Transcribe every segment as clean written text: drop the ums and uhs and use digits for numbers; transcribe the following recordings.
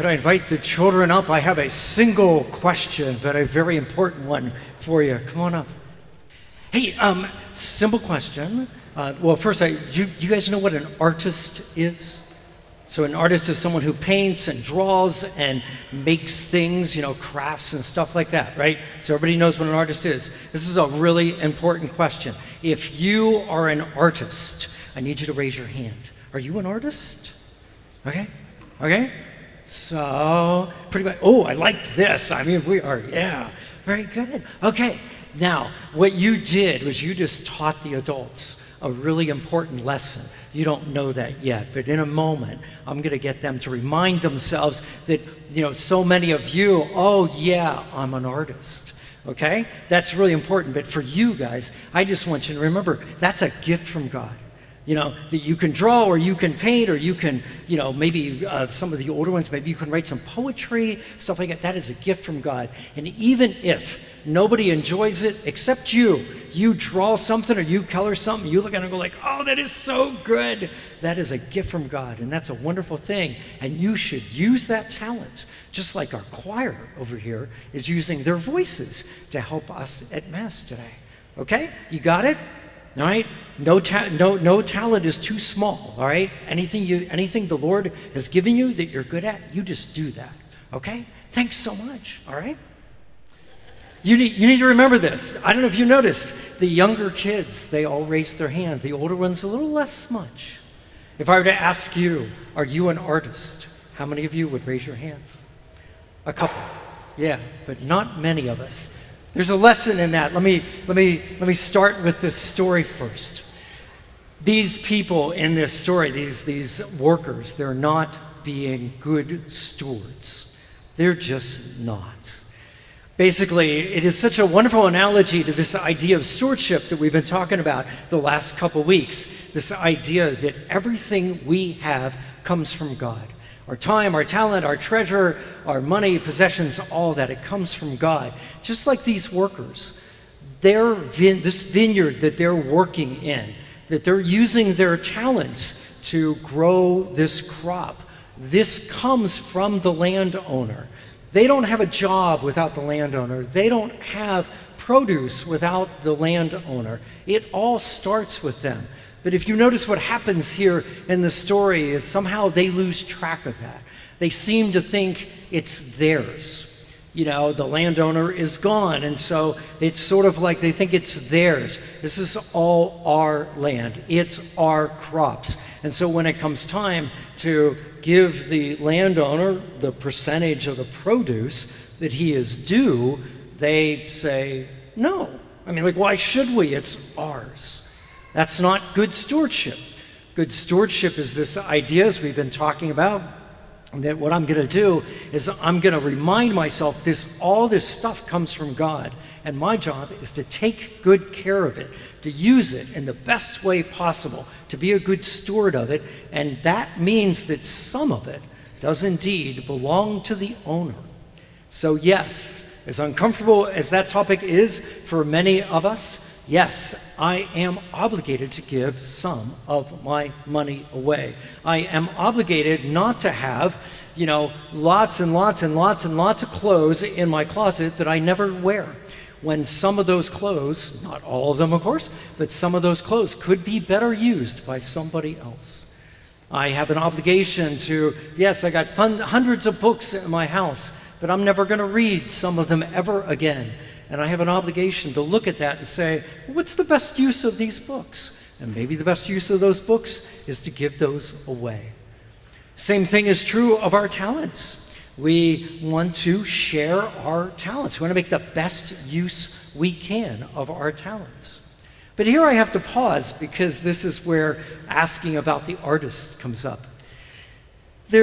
Could I invite the children up? I have a single question, but a very important one for you. Come on up. Hey, simple question. Well, first, you guys know what an artist is? So an artist is someone who paints and draws and makes things, crafts and stuff like that, right? So everybody knows what an artist is. This is a really important question. If you are an artist, I need you to raise your hand. Are you an artist? Okay. So, pretty much, I like this. I mean, we are, yeah, very good. Okay, now, what you did was you just taught the adults a really important lesson. You don't know that yet, but in a moment, I'm gonna get them to remind themselves that, so many of you, oh yeah, I'm an artist, okay? That's really important, but for you guys, I just want you to remember, that's a gift from God. That you can draw or you can paint or you can, maybe some of the older ones, maybe you can write some poetry, stuff like that. That is a gift from God. And even if nobody enjoys it except you draw something or you color something, you look at it and go like, oh, that is so good. That is a gift from God, and that's a wonderful thing. And you should use that talent, just like our choir over here is using their voices to help us at Mass today. Okay? You got it? All right, no talent is too small. All right, anything the Lord has given you that you're good at, you just do that. Okay, thanks so much. All right, you need to remember this. I don't know if you noticed, the younger kids, they all raise their hand. The older ones a little less much. If I were to ask you, are you an artist? How many of you would raise your hands? A couple, yeah, but not many of us. There's a lesson in that. Let me start with this story first. These people in this story, these workers, they're not being good stewards. They're just not. Basically, it is such a wonderful analogy to this idea of stewardship that we've been talking about the last couple weeks. This idea that everything we have comes from God. Our time, our talent, our treasure, our money, possessions, all that, it comes from God. Just like these workers, this vineyard that they're working in, that they're using their talents to grow this crop, this comes from the landowner. They don't have a job without the landowner. They don't have produce without the landowner. It all starts with them. But if you notice what happens here in the story is somehow they lose track of that. They seem to think it's theirs. The landowner is gone, and so it's sort of like they think it's theirs. This is all our land. It's our crops. And so when it comes time to give the landowner the percentage of the produce that he is due, they say, no. Why should we? It's ours. That's not good stewardship. Good stewardship is this idea, as we've been talking about, that what I'm going to do is I'm going to remind myself all this stuff comes from God, and my job is to take good care of it, to use it in the best way possible, to be a good steward of it, and that means that some of it does indeed belong to the owner. So yes, as uncomfortable as that topic is for many of us, yes, I am obligated to give some of my money away. I am obligated not to have, lots and lots and lots and lots of clothes in my closet that I never wear. When some of those clothes, not all of them of course, but some of those clothes could be better used by somebody else. I have an obligation to, yes, I got hundreds of books in my house, but I'm never gonna read some of them ever again. And I have an obligation to look at that and say, what's the best use of these books? And maybe the best use of those books is to give those away. Same thing is true of our talents. We want to share our talents. We want to make the best use we can of our talents. But here I have to pause because this is where asking about the artist comes up. Why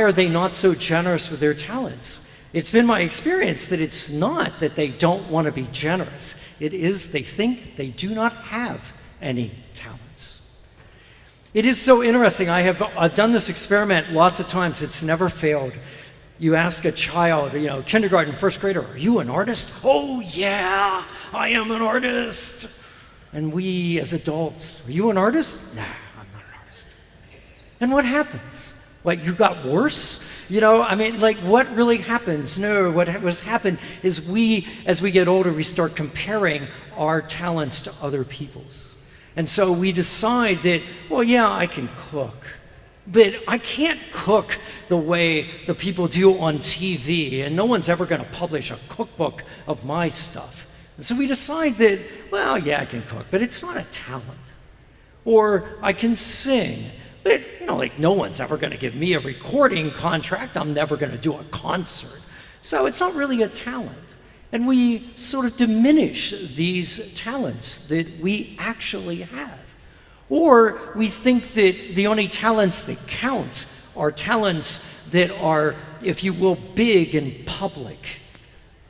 are they not so generous with their talents? It's been my experience that it's not that they don't want to be generous. It is they think they do not have any talents. It is so interesting. I've done this experiment lots of times. It's never failed. You ask a child, kindergarten, first grader, are you an artist? Oh yeah, I am an artist. And we as adults, are you an artist? Nah, I'm not an artist. And what happens? Like, you got worse? You know, I mean, like, what really happens? No, what's happened is as we get older, we start comparing our talents to other people's. And so we decide that, well, yeah, I can cook, but I can't cook the way the people do on TV, and no one's ever going to publish a cookbook of my stuff. And so we decide that, well, yeah, I can cook, but it's not a talent. Or I can sing, but, you know, like, no one's ever going to give me a recording contract. I'm never going to do a concert. So it's not really a talent. And we sort of diminish these talents that we actually have. Or we think that the only talents that count are talents that are, if you will, big and public.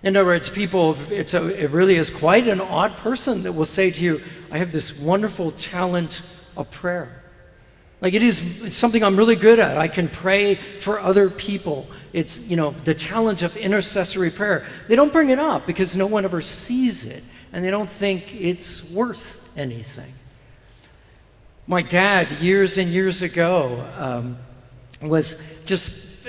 In other words, people, it really is quite an odd person that will say to you, I have this wonderful talent of prayer. Like, it's something I'm really good at. I can pray for other people. It's, you know, the talent of intercessory prayer. They don't bring it up because no one ever sees it, and they don't think it's worth anything. My dad, years and years ago, was just,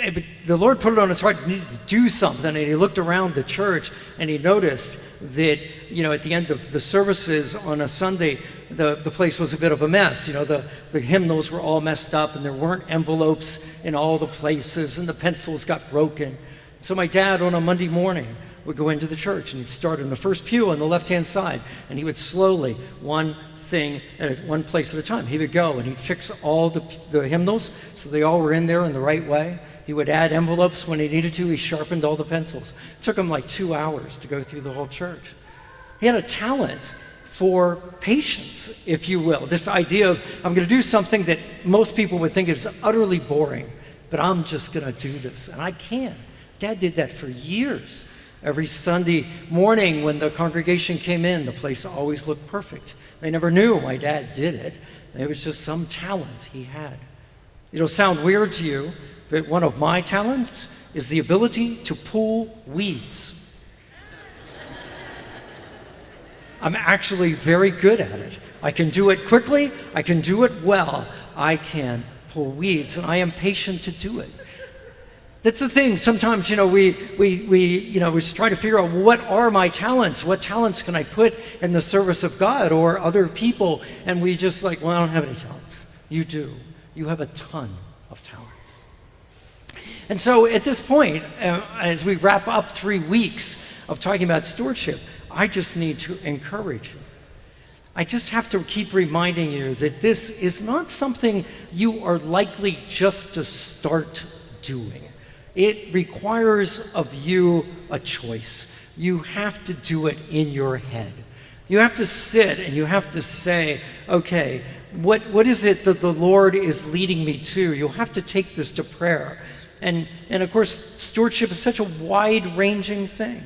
the Lord put it on his heart, he needed to do something, and he looked around the church and he noticed that, you know, at the end of the services on a Sunday, the place was a bit of a mess. You know, the hymnals were all messed up, and there weren't envelopes in all the places, and the pencils got broken. So my dad, on a Monday morning, would go into the church, and he'd start in the first pew on the left-hand side, and he would slowly, one thing at one place at a time, he would go and he'd fix all the hymnals so they all were in there in the right way. He would add envelopes when he needed to. He sharpened all the pencils. It took him like 2 hours to go through the whole church. He had a talent for patience, if you will. This idea of, I'm going to do something that most people would think is utterly boring, but I'm just going to do this, and I can. Dad did that for years. Every Sunday morning when the congregation came in, the place always looked perfect. They never knew my dad did it. It was just some talent he had. It'll sound weird to you, but one of my talents is the ability to pull weeds. I'm actually very good at it. I can do it quickly. I can do it well. I can pull weeds, and I am patient to do it. That's the thing. Sometimes, you know, we try to figure out, what are my talents? What talents can I put in the service of God or other people? And we just like, well, I don't have any talents. You do. You have a ton of talents. And so at this point, as we wrap up 3 weeks of talking about stewardship, I just need to encourage you. I just have to keep reminding you that this is not something you are likely just to start doing. It requires of you a choice. You have to do it in your head. You have to sit and you have to say, okay, what is it that the Lord is leading me to? You'll have to take this to prayer. And of course, stewardship is such a wide-ranging thing.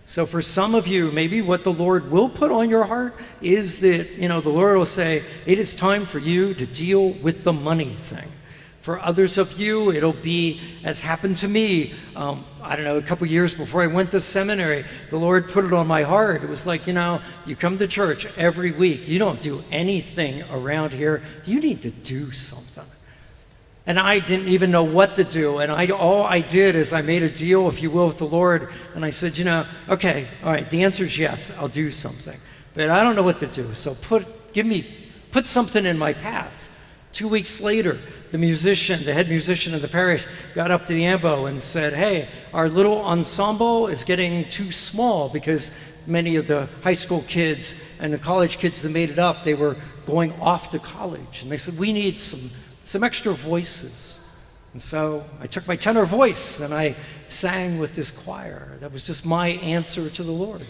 So for some of you, maybe what the Lord will put on your heart is that, you know, the Lord will say, it is time for you to deal with the money thing. For others of you, it'll be, as happened to me, I don't know, a couple years before I went to seminary, the Lord put it on my heart. It was like, you know, you come to church every week. You don't do anything around here. You need to do something. And I didn't even know what to do. And all I did is I made a deal, if you will, with the Lord. And I said, you know, okay, all right, the answer is yes, I'll do something. But I don't know what to do. So put something in my path. 2 weeks later, the head musician of the parish, got up to the ambo and said, hey, our little ensemble is getting too small because many of the high school kids and the college kids that made it up, they were going off to college. And they said, we need some extra voices. And so I took my tenor voice and I sang with this choir. That was just my answer to the Lord.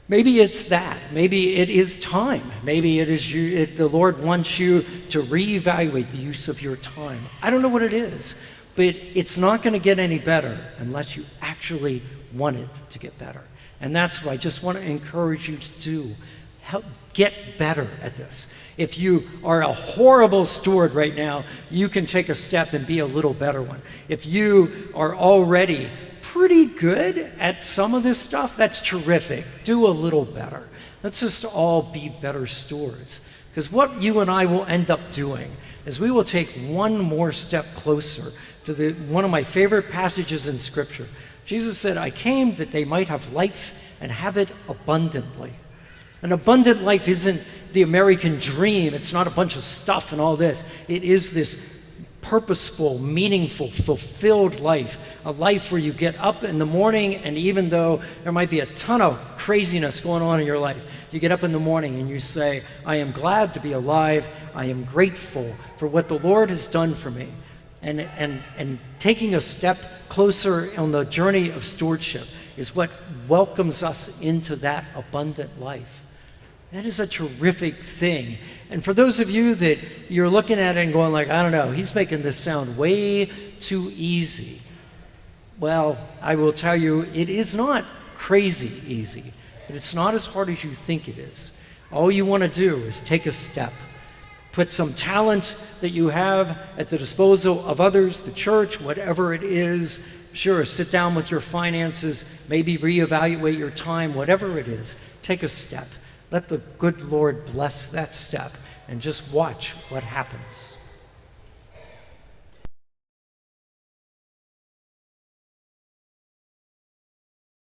Maybe it's that. Maybe it is time. Maybe it is the Lord wants you to reevaluate the use of your time. I don't know what it is, but it's not going to get any better unless you actually want it to get better. And that's what I just want to encourage you to do. Help get better at this. If you are a horrible steward right now, you can take a step and be a little better one. If you are already pretty good at some of this stuff, that's terrific. Do a little better. Let's just all be better stewards. Because what you and I will end up doing is we will take one more step closer to one of my favorite passages in Scripture. Jesus said, I came that they might have life and have it abundantly. An abundant life isn't the American dream. It's not a bunch of stuff and all this. It is this purposeful, meaningful, fulfilled life, a life where you get up in the morning, and even though there might be a ton of craziness going on in your life, you get up in the morning and you say, I am glad to be alive. I am grateful for what the Lord has done for me. And taking a step closer on the journey of stewardship is what welcomes us into that abundant life. That is a terrific thing. And for those of you that you're looking at it and going like, I don't know, he's making this sound way too easy. Well, I will tell you, it is not crazy easy, but it's not as hard as you think it is. All you want to do is take a step. Put some talent that you have at the disposal of others, the church, whatever it is. Sure, sit down with your finances, maybe reevaluate your time, whatever it is. Take a step. Let the good Lord bless that step and just watch what happens.